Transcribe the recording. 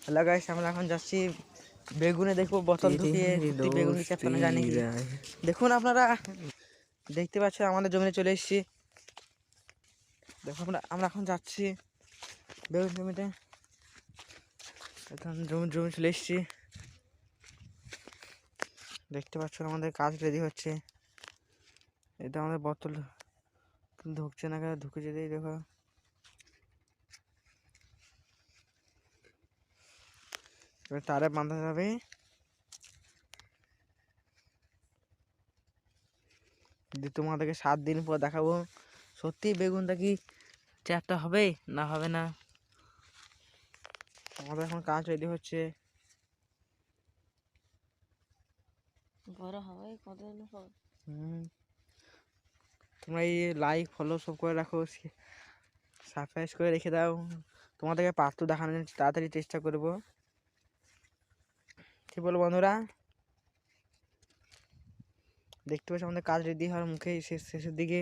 Hello guys, আমরা এখন যাচ্ছি বেগুনে দেখবো বোতল ঢুকিয়ে সত্যি বেগুন দিচ্ছে আপনারা জানি কি। দেখুন আপনারা দেখতে পাচ্ছেন আমাদের জমিতে চলে এসেছি। দেখো আমরা এখন যাচ্ছি বেগুন জমিতে, এখন জমি চলে এসেছি। দেখতে পাচ্ছেন আমাদের কাজ রেডি হচ্ছে। এটা আমাদের বোতল ঢুকছে না, ঢুকে যেতেই দেখো এবার তারে বাঁধা যাবে। তোমাদেরকে 7 দিন পর দেখাবো সত্যি বেগুনটা কি চারটা হবে না হবে না। আমাদের এখন কাজ রেডি হচ্ছে। তোমরা এই লাইক ফলো সব করে রাখো, সাবস্ক্রাইব করে রেখে দাও। তোমাদেরকে পার্ট 2 দেখানোর জন্য তাড়াতাড়ি চেষ্টা করব। কি বলো বন্ধুরা? দেখতে পাচ্ছ আমাদের কাজ রেডি হওয়ার মুখে শেষের দিকে।